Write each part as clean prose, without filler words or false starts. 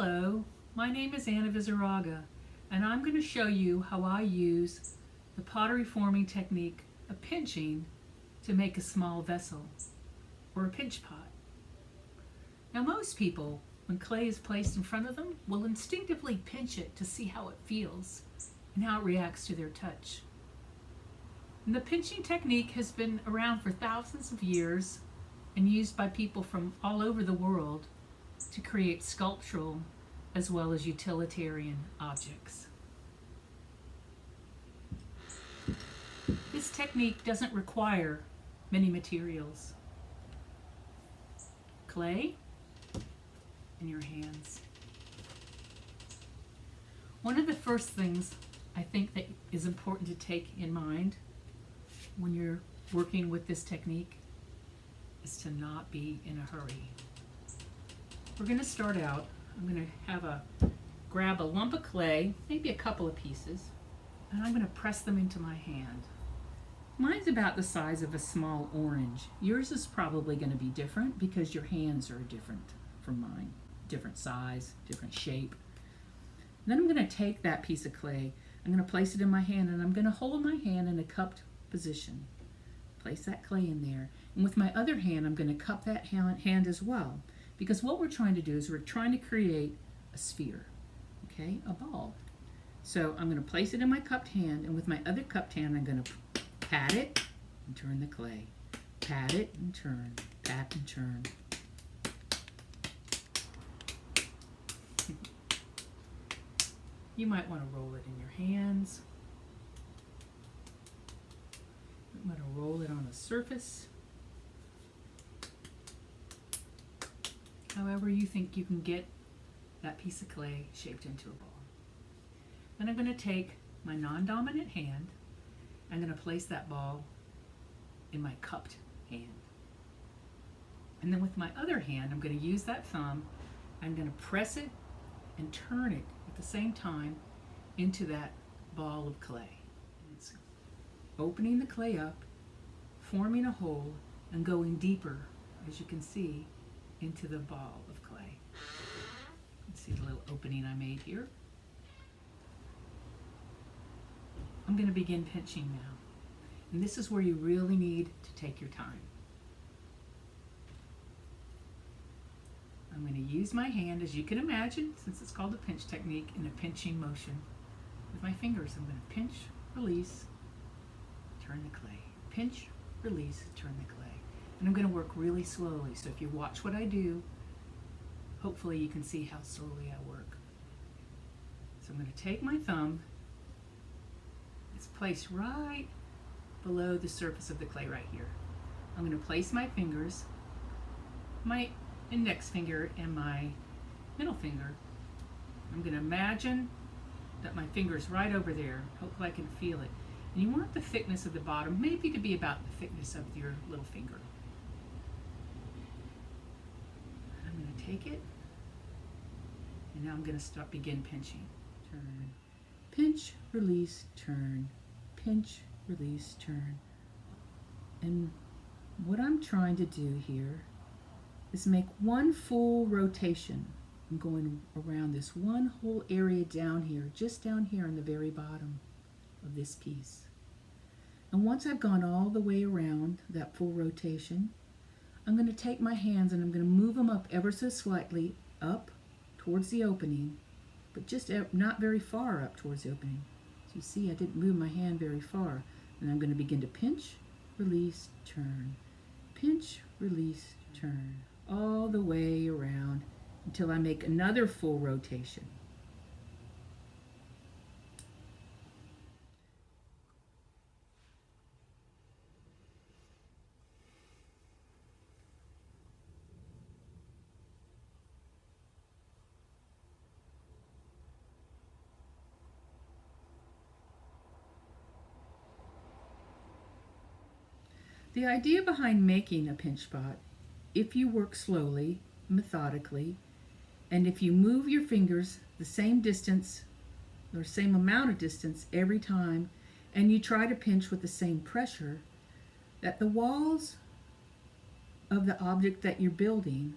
Hello, my name is Ana Vizurraga, and I'm going to show you how I use the pottery forming technique of pinching to make a small vessel, or a pinch pot. Now most people, when clay is placed in front of them, will instinctively pinch it to see how it feels and how it reacts to their touch. And the pinching technique has been around for thousands of years and used by people from all over the world to create sculptural as well as utilitarian objects. This technique doesn't require many materials. Clay and your hands. One of the first things I think that is important to take in mind when you're working with this technique is to not be in a hurry. We're going to start out, I'm going to grab a lump of clay, maybe a couple of pieces, and I'm going to press them into my hand. Mine's about the size of a small orange. Yours is probably going to be different because your hands are different from mine. Different size, different shape. And then I'm going to take that piece of clay, I'm going to place it in my hand, and I'm going to hold my hand in a cupped position. Place that clay in there. And with my other hand, I'm going to cup that hand as well. Because what we're trying to do is we're trying to create a sphere, okay, a ball. So I'm going to place it in my cupped hand, and with my other cupped hand, I'm going to pat it and turn the clay. Pat it and turn, pat and turn. You might want to roll it in your hands. I'm going to roll it on a surface. However you think you can get that piece of clay shaped into a ball. Then I'm going to take my non-dominant hand. I'm going to place that ball in my cupped hand. And then with my other hand, I'm going to use that thumb. I'm going to press it and turn it at the same time into that ball of clay. It's opening the clay up, forming a hole, and going deeper, as you can see, into the ball of clay. You can see the little opening I made here. I'm going to begin pinching now. And this is where you really need to take your time. I'm going to use my hand, as you can imagine, since it's called a pinch technique, in a pinching motion. With my fingers, I'm going to pinch, release, turn the clay. Pinch, release, turn the clay. And I'm going to work really slowly, so if you watch what I do, hopefully you can see how slowly I work. So I'm going to take my thumb, it's placed right below the surface of the clay right here. I'm going to place my fingers, my index finger and my middle finger. I'm going to imagine that my finger is right over there. Hopefully I can feel it. And you want the thickness of the bottom maybe to be about the thickness of your little finger. I'm going to take it, and now I'm going to begin pinching. Turn, pinch, release, turn, pinch, release, turn. And what I'm trying to do here is make one full rotation. I'm going around this one whole area down here, just down here on the very bottom of this piece. And once I've gone all the way around that full rotation, I'm going to take my hands and I'm going to move them up ever so slightly up towards the opening, but just not very far up towards the opening. So you see I didn't move my hand very far. And I'm going to begin to pinch, release, turn, pinch, release, turn, all the way around until I make another full rotation. The idea behind making a pinch pot, if you work slowly, methodically, and if you move your fingers the same distance or same amount of distance every time, and you try to pinch with the same pressure, that the walls of the object that you're building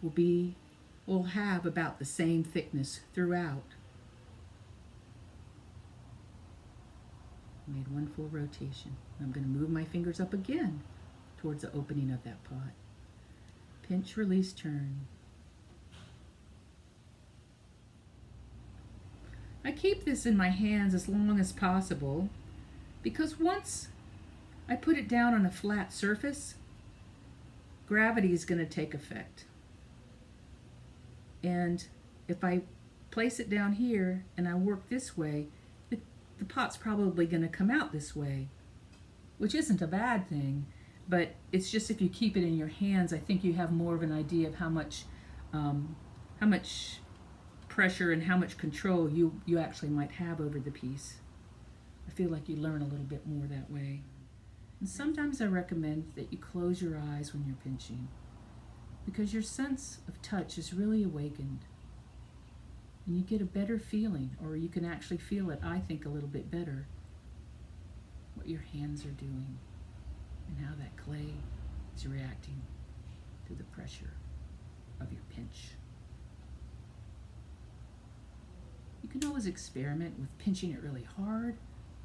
will be will have about the same thickness throughout. Made one full rotation. I'm going to move my fingers up again towards the opening of that pot. Pinch, release, turn. I keep this in my hands as long as possible because once I put it down on a flat surface, gravity is going to take effect. And if I place it down here and I work this way, the pot's probably going to come out this way, which isn't a bad thing, but it's just if you keep it in your hands, I think you have more of an idea of how much pressure and how much control you actually might have over the piece. I feel like you learn a little bit more that way. And sometimes I recommend that you close your eyes when you're pinching, because your sense of touch is really awakened. And you get a better feeling, or you can actually feel it, I think, a little bit better, what your hands are doing and how that clay is reacting to the pressure of your pinch. You can always experiment with pinching it really hard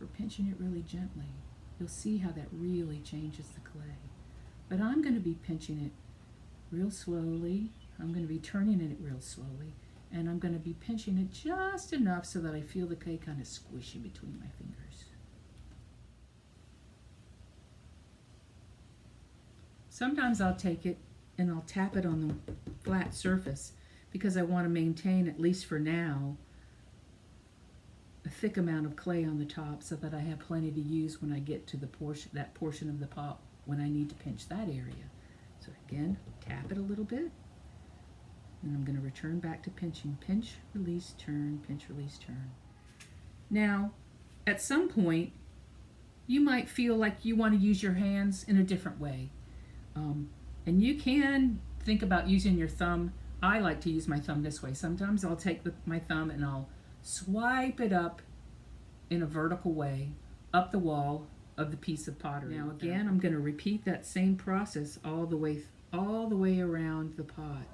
or pinching it really gently. You'll see how that really changes the clay. But I'm going to be pinching it real slowly. I'm going to be turning it real slowly. And I'm going to be pinching it just enough so that I feel the clay kind of squishy between my fingers. Sometimes I'll take it and I'll tap it on the flat surface because I want to maintain, at least for now, a thick amount of clay on the top so that I have plenty to use when I get to that portion of the pot when I need to pinch that area. So again, tap it a little bit. And I'm going to return back to pinching. Pinch, release, turn, pinch, release, turn. Now, at some point, you might feel like you want to use your hands in a different way. And you can think about using your thumb. I like to use my thumb this way. Sometimes I'll take my thumb and I'll swipe it up in a vertical way, up the wall of the piece of pottery. Now again, I'm going to repeat that same process all the way around the pot.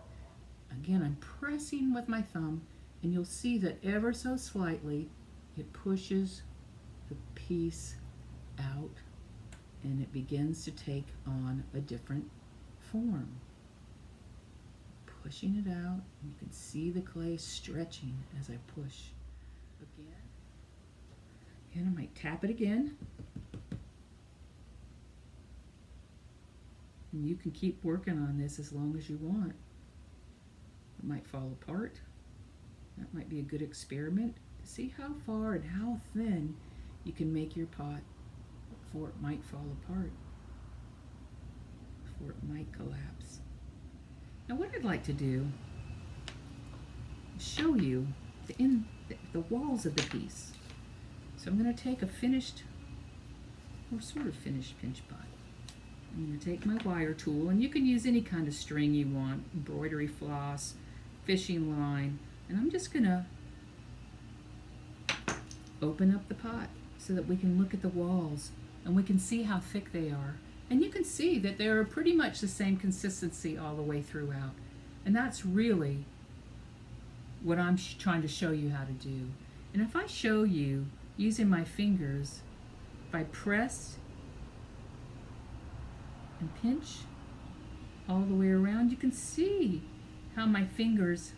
Again, I'm pressing with my thumb, and you'll see that ever so slightly, it pushes the piece out, and it begins to take on a different form. Pushing it out, and you can see the clay stretching as I push. Again, and I might tap it again. And you can keep working on this as long as you want. It might fall apart. That might be a good experiment to see how far and how thin you can make your pot before it might fall apart, before it might collapse. Now what I'd like to do is show you the walls of the piece. So I'm going to take a finished, or sort of finished pinch pot. I'm going to take my wire tool, and you can use any kind of string you want, embroidery floss, fishing line, and I'm just going to open up the pot so that we can look at the walls and we can see how thick they are. And you can see that they're pretty much the same consistency all the way throughout. And that's really what I'm trying to show you how to do. And if I show you using my fingers, if I press and pinch all the way around, you can see how my fingers,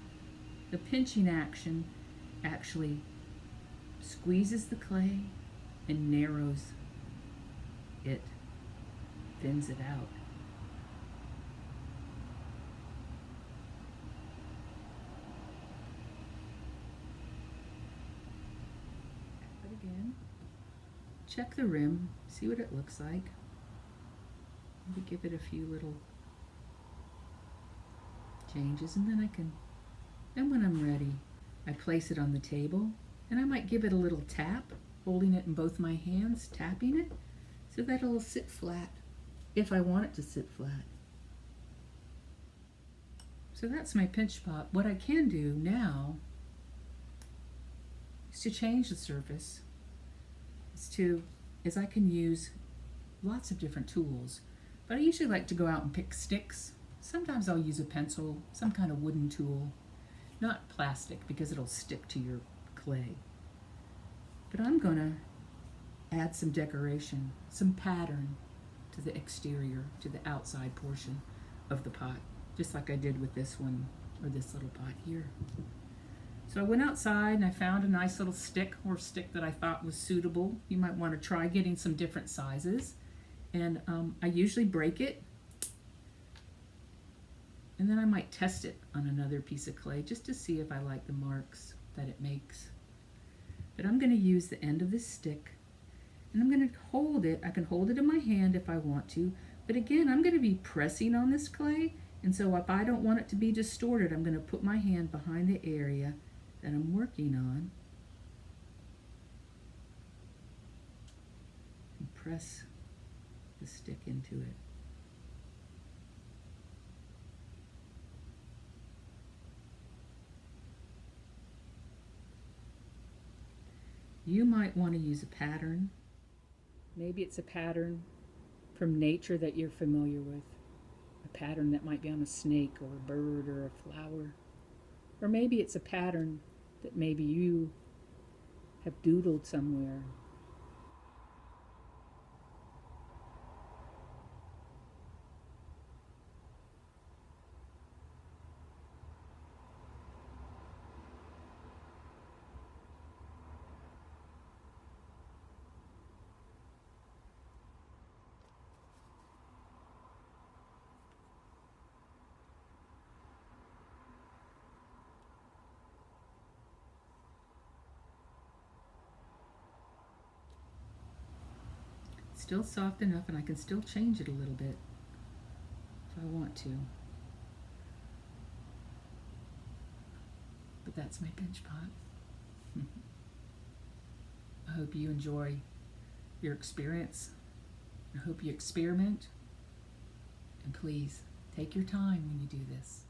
the pinching action, actually squeezes the clay and narrows it, thins it out. Tap it again. Check the rim, see what it looks like. Maybe give it a few little changes, and then when I'm ready, I place it on the table, and I might give it a little tap, holding it in both my hands, tapping it, so that it'll sit flat, if I want it to sit flat. So that's my pinch pot. What I can do now is to change the surface, is I can use lots of different tools, but I usually like to go out and pick sticks Sometimes I'll use a pencil, some kind of wooden tool, not plastic because it'll stick to your clay. But I'm going to add some decoration, some pattern to the exterior, to the outside portion of the pot, just like I did with this one, or this little pot here. So I went outside and I found a nice little stick that I thought was suitable. You might want to try getting some different sizes. And I usually break it, and then I might test it on another piece of clay just to see if I like the marks that it makes. But I'm going to use the end of this stick, and I'm going to hold it. I can hold it in my hand if I want to, but again, I'm going to be pressing on this clay, and so if I don't want it to be distorted, I'm going to put my hand behind the area that I'm working on and press the stick into it. You might want to use a pattern. Maybe it's a pattern from nature that you're familiar with. A pattern that might be on a snake or a bird or a flower. Or maybe it's a pattern that maybe you have doodled somewhere. It's still soft enough, and I can still change it a little bit if I want to. But that's my bench pot. I hope you enjoy your experience. I hope you experiment. And please, take your time when you do this.